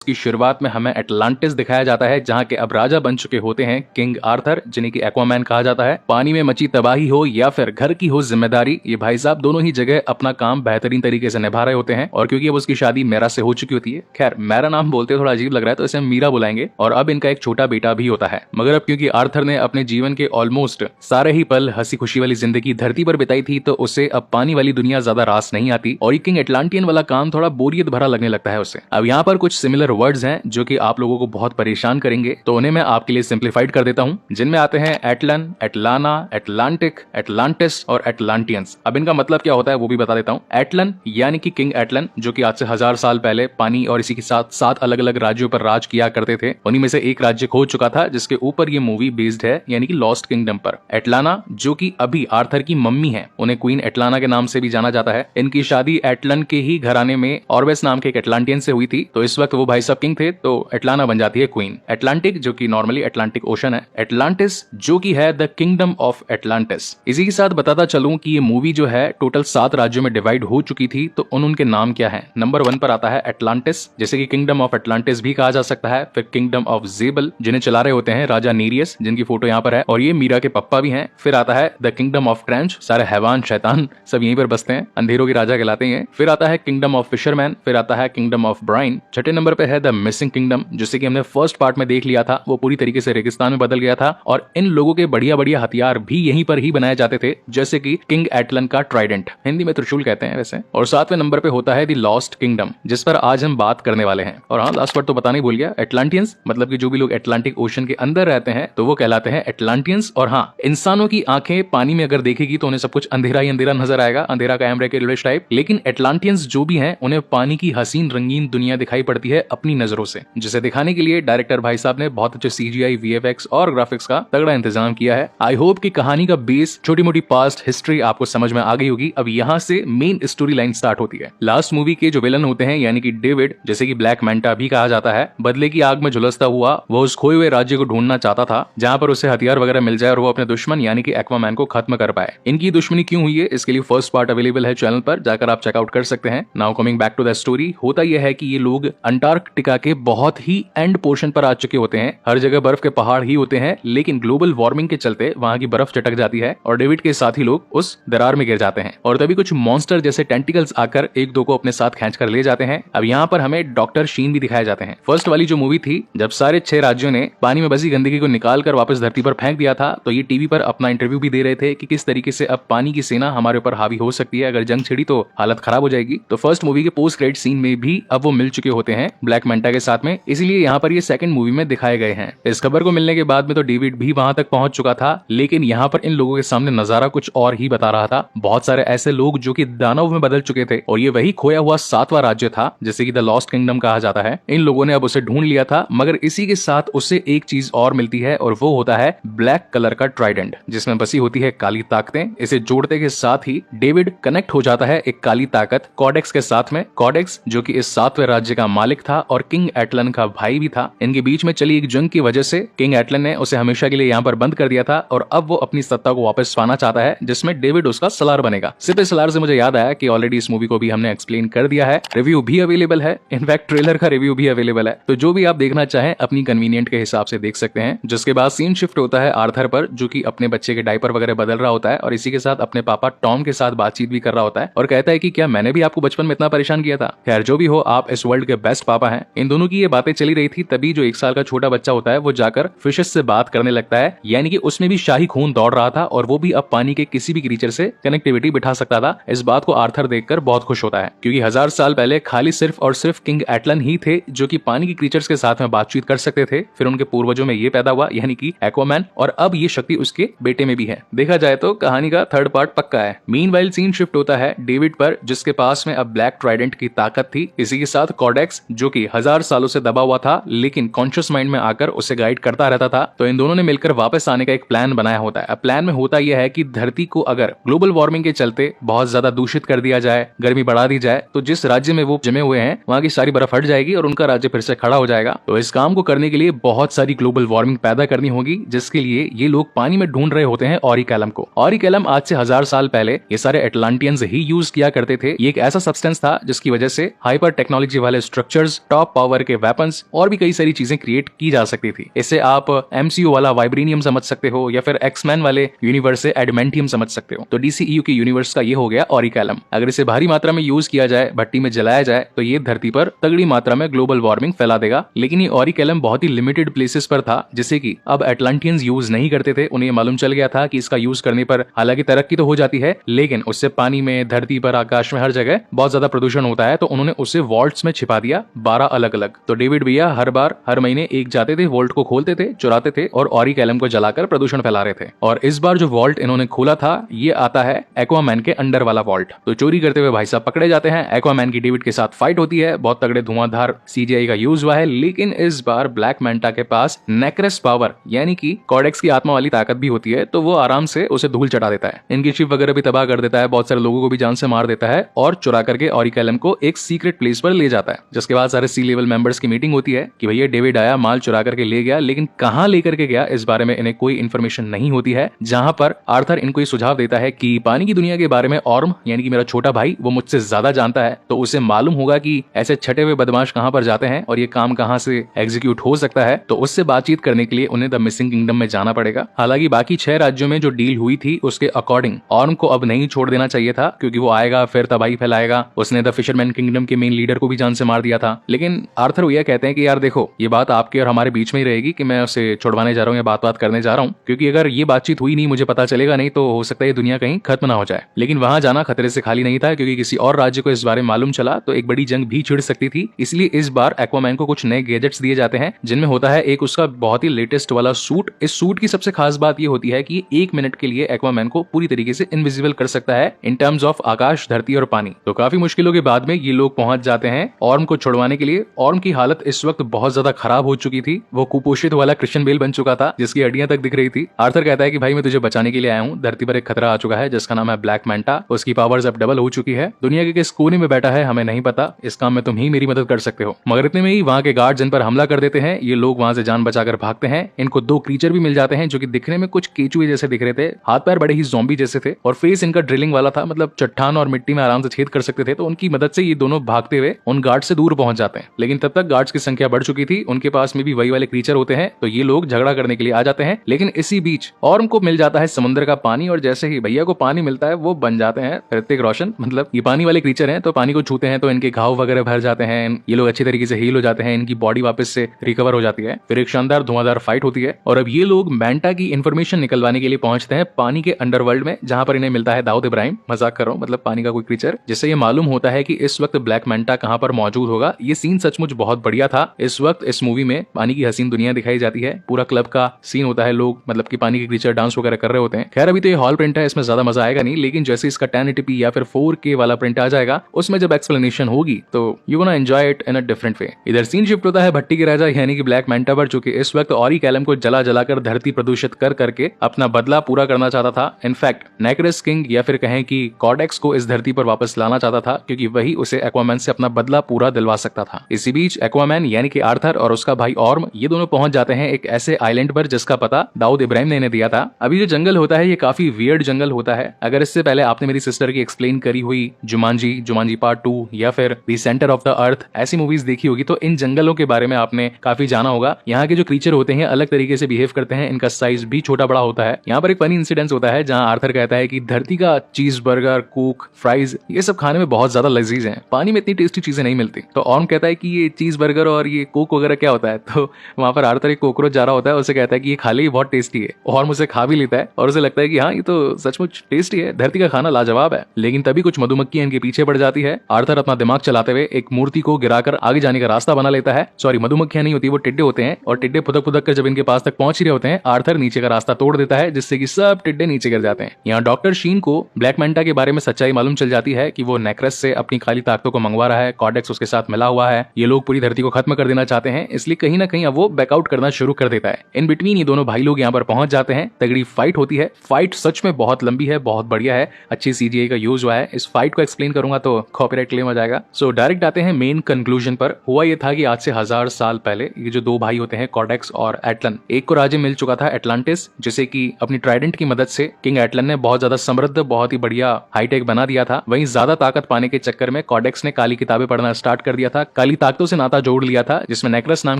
की शुरुआत में हमें एटलांटिस दिखाया जाता है, जहां के अब राजा बन चुके होते हैं किंग आर्थर, जिन्हें की एक्वामैन कहा जाता है। पानी में मची तबाही हो या फिर घर की हो जिम्मेदारी, ये भाई साहब दोनों ही जगह अपना काम बेहतरीन तरीके से निभा रहे होते हैं। और क्योंकि अब उसकी शादी मेरा से हो चुकी होती है, खैर मेरा नाम बोलते थोड़ा अजीब लग रहा है तो इसे हम मीरा बुलाएंगे, और अब इनका एक छोटा बेटा भी होता है। मगर अब क्योंकि आर्थर ने अपने जीवन के ऑलमोस्ट सारे ही पल हंसी खुशी वाली जिंदगी धरती पर बिताई थी, तो उसे अब पानी वाली दुनिया ज्यादा रास नहीं आती और ये किंग एटलांटियन वाला काम थोड़ा बोरियत भरा लगने लगता है उसे। अब यहाँ पर कुछ सिमिलर वर्ड्स हैं जो कि आप लोगों को बहुत परेशान करेंगे, तो उन्हें मैं आपके लिए सिंप्लीफाइड कर देता हूं, जिनमें आते हैं एटलन, एटलाना, एटलांटिक, एटलांटिस और एटलांटियंस। अब इनका मतलब क्या होता है वो भी बता देता हूं। एटलन यानी कि किंग एटलन, जो कि आज से 1000 साल पहले पानी और इसी के साथ 7 अलग अलग राज्यों पर राज किया करते थे। उन्हीं में से एक राज्य खो चुका था जिसके ऊपर ये मूवी बेस्ड है, यानी कि लॉस्ट किंगडम पर। एटलाना जो कि अभी आर्थर की मम्मी है, उन्हें क्वीन एटलाना के नाम से भी जाना जाता है। इनकी शादी एटलन के ही घराने में ऑर्वेस नाम के एक एटलांटियन से हुई थी, तो इस वक्त वो भाई साहब किंग थे, तो एटलाना बन जाती है क्वीन। एटलांटिक जो कि नॉर्मली एटलांटिक ओशन है। एटलांटिस जो कि है द किंगडम ऑफ एटलांटिस। इसी के साथ बताता चलूं कि ये मूवी जो है टोटल 7 राज्यों में डिवाइड हो चुकी थी, तो उनके नाम क्या है। नंबर 1 पर आता है एटलांटिस, जैसे कि किंगडम ऑफ एटलांटिस भी कहा जा सकता है। फिर किंगडम ऑफ जेबल, जिन्हें चला रहे होते हैं राजा नीरियस, जिनकी फोटो यहाँ पर है, और ये मीरा के पप्पा भी हैं। फिर आता है द किंगडम ऑफ ट्रेंच, सारे हैवान शैतान सब यहीं पर बसते हैं, अंधेरों के राजा कहलाते हैं। फिर आता है किंगडम ऑफ फिशरमैन, फिर आता है किंगडम ऑफ ब्राइन। छठे नंबर पे है द मिसिंग किंगडम, जिसे कि हमने फर्स्ट पार्ट में देख लिया था, वो पूरी तरीके से रेगिस्तान में बदल गया था और इन लोगों के बढ़िया बढ़िया हथियार भी यहीं पर ही बनाए जाते थे, जैसे कि किंग एटलन का ट्राइडेंट, हिंदी में त्रिशूल कहते हैं वैसे। और 7वें नंबर पे होता है द लॉस्ट किंगडम, जिस पर आज हम बात करने वाले हैं। और हाँ, लास्ट वर्ड तो बताना ही भूल गया, एटलांटियंस मतलब कि जो भी लोग एटलांटिक ओशन के अंदर रहते हैं तो वो कहलाते हैं एटलांटियंस। और हाँ, इंसानों की आंखें पानी में अगर देखेगी तो उन्हें सब कुछ अंधेरा ही अंधेरा नजर आएगा, अंधेरा कायम रह के टाइप। लेकिन एटलांटियंस जो भी हैं उन्हें पानी की हसीन रंगीन दुनिया दिखाई पड़ती है अपनी नजरों से, जिसे दिखाने के लिए डायरेक्टर भाई साहब ने बहुत अच्छे CGI, VFX और ग्राफिक्स का तगड़ा इंतजाम किया है। आई होप कि कहानी का बेस, छोटी मोटी पास्ट हिस्ट्री आपको समझ में आ गई होगी। अब यहाँ से मेन स्टोरी लाइन स्टार्ट होती है। लास्ट मूवी के जो विलन होते हैं यानी कि डेविड, जैसे कि ब्लैक मैंटा भी कहा जाता है, बदले की आग में झुलसता हुआ वो उस खोए हुए राज्य को ढूंढना चाहता था जहाँ पर उसे हथियार वगैरह मिल जाए और वो अपने दुश्मन यानी कि एक्वामैन को खत्म कर पाए। इनकी दुश्मनी क्यों हुई है, इसके लिए फर्स्ट पार्ट अवेलेबल है चैनल पर, जाकर आप चेकआउट कर सकते हैं। Now coming back to the story, होता यह है कि ये लोग अंटार्कटिका के बहुत ही एंड पोर्शन पर आ चुके होते हैं। हर जगह बर्फ के पहाड़ ही होते हैं, लेकिन ग्लोबल वार्मिंग के चलते वहां की बर्फ चटक जाती है और डेविड के साथी लोग उस दरार में गिर जाते हैं और तभी कुछ मॉन्स्टर जैसे टेंटिकल्स आकर एक दो को अपने साथ खींच कर ले जाते हैं। अब यहाँ पर हमें डॉक्टर शीन भी दिखाए जाते हैं। फर्स्ट वाली जो मूवी थी, जब सारे 6 राज्यों ने पानी में बसी गंदगी को निकाल कर वापस धरती पर फेंक दिया था, तो ये टीवी पर अपना इंटरव्यू भी दे रहे थे कि किस तरीके से अब पानी की सेना हमारे ऊपर हावी हो सकती है, अगर जंग छिड़ी तो हालत खराब हो जाएगी। तो फर्स्ट मूवी के पोस्ट क्रेडिट सीन में भी अब वो मिल चुके होते हैं ब्लैक मैंटा के साथ में, इसीलिए यहाँ पर ये सेकंड मूवी में दिखाए गए हैं। इस खबर को मिलने के बाद में तो डेविड भी वहां तक पहुंच चुका था, लेकिन यहाँ पर इन लोगों के सामने नजारा कुछ और ही बता रहा था। बहुत सारे ऐसे लोग जो कि दानव में बदल चुके थे और ये वही खोया हुआ 7वां राज्य था, जैसे कि द लॉस्ट किंगडम कहा जाता है। इन लोगों ने अब उसे ढूंढ लिया था, मगर इसी के साथ उससे एक चीज और मिलती है और वो होता है ब्लैक कलर का ट्राइडेंट, जिसमें बसी होती है काली ताकतें। इसे जोड़ते के साथ ही डेविड कनेक्ट हो जाता है एक काली ताकत कॉडेक्स के साथ में। कॉडेक्स जो कि इस 7वें राज्य का मालिक था और किंग एटलन का भाई भी था। इनके बीच में चली एक जंग की वजह से किंग एटलन ने उसे हमेशा के लिए यहाँ पर बंद कर दिया था और अब वो अपनी सत्ता को वापस पाना चाहता है, जिसमें डेविड उसका सलार बनेगा। सिर्फ सलार से मुझे याद आया कि ऑलरेडी इस मूवी को भी हमने एक्सप्लेन कर दिया है, रिव्यू भी अवेलेबल है, इनफैक्ट ट्रेलर का रिव्यू भी अवेलेबल है, तो जो भी आप देखना चाहें अपनी कन्वीनियंट के हिसाब से देख सकते हैं। जिसके बाद सीन शिफ्ट होता है आर्थर पर, जो कि अपने बच्चे के डायपर वगैरह बदल रहा होता है और इसी के साथ अपने पापा टॉम के साथ बातचीत भी कर रहा होता है और कहता है कि क्या मैंने भी आपको बचपन में इतना परेशान किया था। खैर जो भी हो, आप इस वर्ल्ड के बेस्ट पापा हैं। इन दोनों की ये बातें चली रही थी, तभी जो 1 साल का छोटा बच्चा होता है वो जाकर फिशेस से बात करने लगता है, यानी कि उसमें भी शाही खून दौड़ रहा था और वो भी अब पानी के किसी भी क्रीचर से कनेक्टिविटी बिठा सकता था। इस बात को आर्थर देखकर बहुत खुश होता है, क्योंकि 1000 साल पहले खाली सिर्फ और सिर्फ किंग एटलन ही थे जो कि पानी की क्रीचर्स के साथ में बातचीत कर सकते थे। फिर उनके पूर्वजों में ये पैदा हुआ, यानी कि एक्वामैन, और अब ये शक्ति उसके बेटे में भी है। देखा जाए तो कहानी का 3rd पार्ट पक्का है। मीनवाइल सीन शिफ्ट होता है डेविड पर, जिसके पास में अब ब्लैक ट्राइडेंट की ताकत थी। इसी के साथ कॉडेक्स जो कि 1000 सालों से दबा हुआ था, लेकिन कॉन्शियस माइंड में आकर उसे गाइड करता रहता था। तो इन दोनों ने मिलकर वापस आने का एक प्लान बनाया होता है। अब प्लान में होता यह है कि धरती को अगर ग्लोबल वार्मिंग के चलते बहुत ज्यादा दूषित कर दिया जाए, गर्मी बढ़ा दी जाए, तो जिस राज्य में वो जमे हुए हैं वहां की सारी बर्फ हट जाएगी और उनका राज्य फिर से खड़ा हो जाएगा। तो इस काम को करने के लिए बहुत सारी ग्लोबल वार्मिंग पैदा करनी होगी, जिसके लिए ये लोग पानी में ढूंढ रहे होते हैं ऑरिकैलम को। ऑरिकैलम आज से 1000 साल पहले ये सारे एटलांटियंस ही यूज किया करते थे। ये एक ऐसा सब्सटेंस था जिसकी वजह से हाइपर टेक्नोलॉजी वाले स्ट्रक्चर्स, टॉप पावर के वेपन्स और भी कई सारी चीजें क्रिएट की जा सकती थी। इसे आप MCU वाला वाइब्रेनियम समझ सकते हो या फिर एक्समैन वाले यूनिवर्स से एडमेंटियम समझ सकते हो। तो DCEU के यूनिवर्स का ये हो गया ऑरिकैलम। अगर इसे भारी मात्रा में यूज किया जाए, भट्टी में जलाया जाए, तो ये धरती पर तगड़ी मात्रा में ग्लोबल वार्मिंग फैला देगा। लेकिन ये ऑरिकैलम बहुत ही लिमिटेड प्लेसेस पर था, जिसे कि अब एटलांटियंस यूज नहीं करते थे। उन्हें मालूम चल गया था कि इसका यूज करने पर हालांकि तरक्की तो हो जाती है, लेकिन उससे पानी में, धरती पर, आकाश में, हर जगह बहुत ज्यादा प्रदूषण होता है। तो उन्होंने उसे वॉल्ट्स में छिपा दिया, 12 अलग अलग। तो डेविड भैया हर महीने एक जाते थे, वॉल्ट को खोलते थे, चुराते थे और ऑरिकैलम को जलाकर प्रदूषण फैला रहे थे। और इस बार जो वॉल्ट इन्होंने खोला था, ये आता है एक्वामैन के अंडर वाला वॉल्ट। तो चोरी करते हुए भाई साहब पकड़े जाते हैं। एक्वामैन की डेविड के साथ फाइट होती है, बहुत तगड़े धुआंधार CGI का यूज हुआ है। लेकिन इस बार ब्लैक मैंटा के पास नेक्रेस पावर यानी कि कॉडेक्स की आत्मा वाली ताकत भी होती है, तो वो आराम से उसे धूल चटा देता है, इनकी शिप वगैरह भी तबाह कर देता है, बहुत सारे लोगों को भी जान से मार देता है और चुरा करके ऑरिकैलम को एक सीक्रेट प्लेस पर ले जाता है। जिसके बाद सारे सी लेवल मेंबर्स की मीटिंग होती है कि भैया डेविड आया, माल चुरा करके ले गया, लेकिन कहां लेकर के गया इस बारे में इन्हें कोई इन्फॉर्मेशन नहीं होती है। जहां पर आर्थर इनको ये सुझाव देता है कि पानी की दुनिया के बारे में ऑर्म यानी कि मेरा छोटा भाई वो मुझसे ज्यादा जानता है, तो उसे मालूम होगा कि ऐसे छठे हुए बदमाश कहां पर जाते हैं और ये काम कहां से एग्जीक्यूट हो सकता है। तो उससे बातचीत करने के लिए उन्हें द मिसिंग किंगडम में जाना पड़ेगा। हालांकि बाकी 6 राज्यों में जो डील हुई थी उसके अकॉर्डिंग ऑर्म को अब नहीं छोड़ देना चाहिए था, क्योंकि वो आएगा फिर तबाही फैलाएगा। उसने द फिशरमैन किंगडम के मेन लीडर को भी जान से मार दिया था। लेकिन आर्थर भैया कहते हैं कि यार देखो, ये बात आपके और हमारे बीच में ही रहेगी कि मैं उसे छुड़वाने जा रहा हूँ या बात करने जा रहा हूँ, क्योंकि अगर ये बातचीत हुई नहीं, मुझे पता चलेगा नहीं, तो हो सकता है ये दुनिया कहीं खत्म ना हो जाए। लेकिन वहां जाना खतरे से खाली नहीं था, क्योंकि किसी और राज्य को इस बारे में मालूम चला तो एक बड़ी जंग भी छिड़ सकती थी। इसलिए इस बार एक्वामैन को कुछ नए गैजेट्स दिए जाते हैं, जिनमें होता है एक उसका बहुत ही लेटेस्ट वाला सूट। इस सूट की सबसे खास बात ये होती है कि 1 मिनट के लिए एक्वामैन को पूरी तरीके से इनविजिबल कर सकता है इन टर्म्स ऑफ आकाश, धरती और पानी। तो काफी मुश्किलों के बाद में ये लोग पहुंच जाते हैं ऑर्म को छुड़वाने के लिए। ऑर्म की हालत इस वक्त बहुत ज्यादा खराब हो चुकी थी, वो कुपोषित वाला क्रिश्चियन बेल बन चुका था, जिसकी हड्डियां तक दिख रही थी। आर्थर कहता है कि भाई मैं तुझे बचाने के लिए आया हूँ, धरती पर एक खतरा आ चुका है जिसका नाम है ब्लैक मैंटा, उसकी पावर्स अब डबल हो चुकी है, दुनिया के किस कोने में बैठा है हमें नहीं पता, इस काम में तुम ही मेरी मदद कर सकते हो। मगर इतने में ही वहां के गार्ड्स इन पर हमला कर देते हैं। ये लोग वहां से जान बचाकर भागते हैं। इनको 2 क्रीचर भी मिल जाते हैं जो कि दिखने में कुछ केचुए जैसे दिख रहे थे, हाथ पैर बड़े ही ज़ॉम्बी जैसे थे और फेस इनका ड्रिलिंग वाला था, मतलब चट्टान और मिट्टी में आराम से छेद कर सकते थे। तो उनकी मदद से ये दोनों भागते हुए उन गार्ड से दूर पहुंच जाते हैं। लेकिन तब तक गार्ड्स की संख्या बढ़ चुकी थी, उनके पास में भी वही वाले क्रीचर होते हैं, तो ये लोग झगड़ा करने के लिए आ जाते हैं। लेकिन इसी बीच ऑर्म को मिल जाता है समुद्र का पानी, और जैसे ही भैया को पानी मिलता है वो बन जाते हैं ऋतिक रोशन। मतलब ये पानी वाले क्रीचर हैं, तो पानी को छूते हैं तो इनके घाव वगैरह भर जाते हैं, ये लोग अच्छी तरीके से हील हो जाते हैं, इनकी बॉडी वापस से रिकवर हो जाती है। फिर एक शानदार धुआंधार फाइट होती है और अब ये लोग मैंटा की इन्फॉर्मेशन निकलवाने के लिए पहुंचते हैं पानी के अंडरवर्ल्ड में, जहां पर इन्हें मिलता है दाऊद इब्राहिम। मजाक कर रहा हूं, मतलब पानी का कोई क्रीचर, जिससे ये मालूम होता है कि इस वक्त ब्लैक मैंटा कहां पर मौजूद होगा। ये सीन सचमुच बहुत बढ़िया था। इस वक्त इस मूवी में पानी की हसीन दुनिया दिखाई जाती है, पूरा क्लब का सीन होता है, लोग मतलब कि पानी के क्रीचर डांस वगैरह कर रहे होते हैं। खैर अभी तो ये हॉल प्रिंट है, इसमें ज्यादा मजा आएगा नहीं, लेकिन जैसे इसका 1080p या फिर 4K वाला प्रिंट आ जाएगा, उसमें जब एक्सप्लेनेशन होगी तो you gonna enjoy it in a different way. इधर सीन शिफ्ट होता है भट्टी के राजा यानी कि ब्लैक मैंटा पर, जो कि इस वक्त ऑरिकैलम को जला जलाकर धरती प्रदूषित कर करके अपना बदला पूरा करना चाहता था। इनफैक्ट नेक्रेस किंग या फिर कहें कि कॉडेक्स को इस धरती पर वापस लाना चाहता था, क्योंकि वही उसे एक्वामैन से अपना बदला पूरा दिलवा सकता था। इसी बीच एक्वामैन यानी कि आर्थर और उसका भाई ऑर्म, ये दोनों पहुंच जाते हैं एक ऐसे आइलैंड पर जिसका पता दाऊद इब्राहिम ने इन्हें दिया था। अभी जो जंगल होता है ये काफी वियर्ड जंगल होता है। अगर इससे पहले आपने मेरी सिस्टर की एक्सप्लेन करी हुई जुमांजी पार्ट 2 या फिर the centre of the earth ऐसी मूवीज देखी होगी, तो इन जंगलों के बारे में आपने काफी जाना होगा। यहाँ के जो क्रीचर होते हैं अलग तरीके से बिहेव करते हैं, इनका साइज भी छोटा बड़ा होता है। यहाँ पर एक फनी इंसिडेंस होता है जहाँ आर्थर कहता है कि धरती का चीज बर्गर, कोक, फ्राइज ये सब खाने में बहुत ज्यादा लजीज हैं, पानी में इतनी टेस्टी चीजें नहीं मिलती। तो ऑर्म कहता है कि ये चीज बर्गर और ये कोक वगैरह क्या होता है। तो वहां पर आर्थर एक कॉकरोच जा रहा होता है, उसे कहता है कि ये खा ले, बहुत टेस्टी है। ऑर्म उसे खा भी लेता है और उसे लगता है कि हाँ ये तो सचमुच टेस्टी है, धरती का खाना लाजवाब है। लेकिन तभी कुछ मधुमक्खियां इनके पीछे पड़ जाती है। आर्थर अपना दिमाग चलाते हुए एक मूर्ति को गिराकर आगे जाने का रास्ता बना लेता है। सॉरी, मधुमक्खियां नहीं होती, वो टिड्डे होते हैं, और टिड्डे फुदक फुदक कर जब इनके पास तक पहुंच ही रहे होते हैं, आर्थर नीचे का रास्ता तोड़ देता है, जिससे कि सब टिड्डे नीचे गिर जाते हैं। यहाँ डॉक्टर शीन को ब्लैक मैंटा के बारे में सच्चाई मालूम चल जाती है कि वो नेक्रेस से अपनी खाली ताकतों को मंगवा रहा है, कॉडेक्स उसके साथ मिला हुआ है, ये लोग पूरी धरती को खत्म कर देना चाहते हैं, इसलिए कहीं ना कहीं अब वो बैकआउट करना शुरू कर देता है। इन बिटवीन ये दोनों भाई लोग यहाँ पर पहुंच जाते हैं, तगड़ी फाइट होती है। फाइट सच में बहुत लंबी है, बहुत बढ़िया है, अच्छी CGI का यूज हुआ है। इस फाइट को एक्सप्लेन करूंगा तो कॉपीराइट क्लेम आ जाएगा। सो डायरेक्ट आते हैं मेन कंक्लूजन पर। हुआ ये था कि आज से 1000 साल पहले ये जो 2 भाई होते हैं कॉडेक्स और एटलन, एक को राज्य मिल चुका था एटलांटिस, जिसे कि अपनी ट्राइडेंट की मदद से किंग एटलन ने बहुत ज्यादा समृद्ध, बहुत ही बढ़िया हाईटेक बना दिया था। वहीं ज्यादा ताकत पाने के चक्कर में कॉडेक्स ने काली किताबें पढ़ना स्टार्ट कर दिया था। काली ताकतों से नाता जोड़ लिया था, जिसमें नेक्रस नाम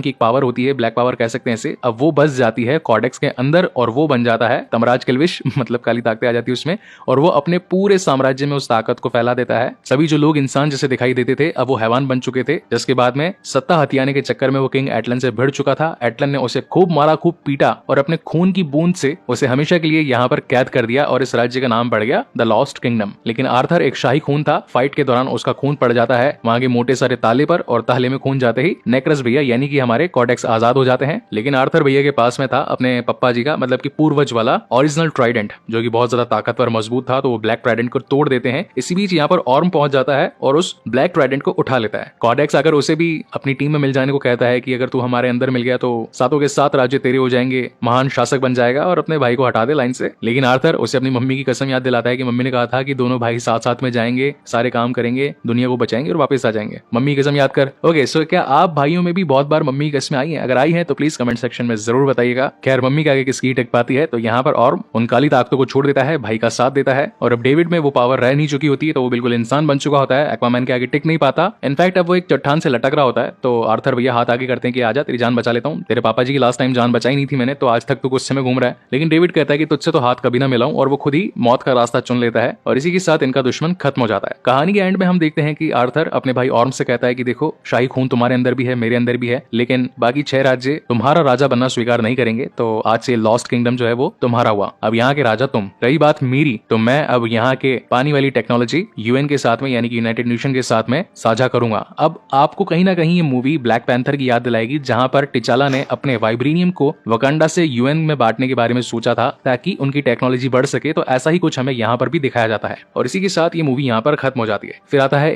की एक पावर होती है, ब्लैक पावर कह सकते हैं इसे। अब वो बस जाती है कॉडेक्स के अंदर और वो बन जाता है तमराज किल्विश मतलब काली ताकतें आ जाती है उसमें, और वो अपने पूरे साम्राज्य में उस ताकत को फैला देता है। सभी जो लोग इंसान जैसे दिखाई देते थे अब वो हैवान बन चुके थे, जिसके बाद में सत्ता हथियाने के चक्कर में वो किंग एटलन से भिड़ चुका था। एटलन ने उसे खूब मारा, खूब पीटा और अपने खून की बूंद से उसे हमेशा के लिए यहाँ पर कैद कर दिया और इस राज्य का नाम पड़ गया द लॉस्ट किंगडम। लेकिन आर्थर एक शाही खून था, फाइट के दौरान उसका खून पड़ जाता है वहां के मोटे सारे ताले पर, और ताले में खून जाते ही नेक्रस भैया यानी कि हमारे कॉडेक्स आजाद हो जाते हैं। लेकिन आर्थर भैया के पास में था अपने पप्पा जी का मतलब कि पूर्वज वाला ओरिजिनल ट्राइडेंट, जो कि बहुत ज्यादा ताकतवर मजबूत था, तो वो ब्लैक ट्राइडेंट को तोड़ देते हैं। इसी बीच यहाँ पर ऑर्म पहुंच जाता है और उस ब्लैक ट्राइडेंट को उठा लेता है। कॉडेक्स अगर उसे भी अपनी टीम में मिल जाने को कहता है कि अगर तू हमारे अंदर मिल गया तो सातों के सात राज्य तेरे हो जाएंगे, महान शासक बन जाएगा और अपने भाई को हटा दे लाइन से। लेकिन आर्थर उसे अपनी मम्मी की कसम याद दिलाता है कि मम्मी ने कहा था कि दोनों भाई साथ साथ में जाएंगे, सारे काम करेंगे, दुनिया को बचाएंगे और वापस आ जाएंगे। मम्मी की कसम याद कर। ओके, सो क्या आप भाइयों में भी बहुत बार मम्मी की कसमें आई हैं? अगर आई हैं तो प्लीज कमेंट सेक्शन में जरूर बताइएगा। खैर मम्मी के आगे किसकी टिक पाती है, तो यहाँ पर ऑर्म उन काली ताकतों को छोड़ देता है, भाई का साथ देता है, और अब डेविड में वो पावर रह नहीं चुकी होती है, तो वो बिल्कुल इंसान बन चुका होता है, एक्वामैन के आगे टिक नहीं पाता। इनफैक्ट अब वो एक चट्टान से लटक रहा होता है, तो आर्थर भैया हाथ आगे करते हैं कि आजा तेरी जान बचा लेता हूँ, तेरे पापा जी की लास्ट टाइम जान बचाई नहीं थी मैंने, तो आज तक तू गुस्से में घूम रहा है। लेकिन डेविड कहता है कि तुझसे तो हाथ कभी ना मिलाऊं, और वो खुद ही मौत का रास्ता चुन लेता है, और इसी के साथ इनका दुश्मन खत्म हो जाता है। कहानी के एंड में हम देखते हैं कि आर्थर अपने भाई ऑर्म से कहता है कि देखो शाही खून तुम्हारे अंदर भी है, मेरे अंदर भी है, लेकिन बाकी 6 राज्य तुम्हारा राजा बनना स्वीकार नहीं करेंगे, तो आज से लॉस्ट किंगडम जो है वो तुम्हारा हुआ, अब यहाँ के राजा तुम। रही बात मेरी, तो मैं अब यहाँ के पानी वाली टेक्नोलॉजी यूएन के साथ में यानी कि यूनाइटेड नेशन के साथ में साझा करूंगा। अब आपको कहीं ना कहीं ये मूवी ब्लैक पैंथर की याद दिलाएगी, जहां पर टिचाला ने अपने वाइब्रेनियम को वकांडा से यूएन में बांटने के बारे में सोचा था ताकि उनकी टेक्नोलॉजी बढ़ सके, तो ऐसा ही कुछ हमें यहाँ पर भी दिखाया जाता है। और इसी के साथ ये मूवी यहाँ पर खत्म हो जाती है। फिर आता है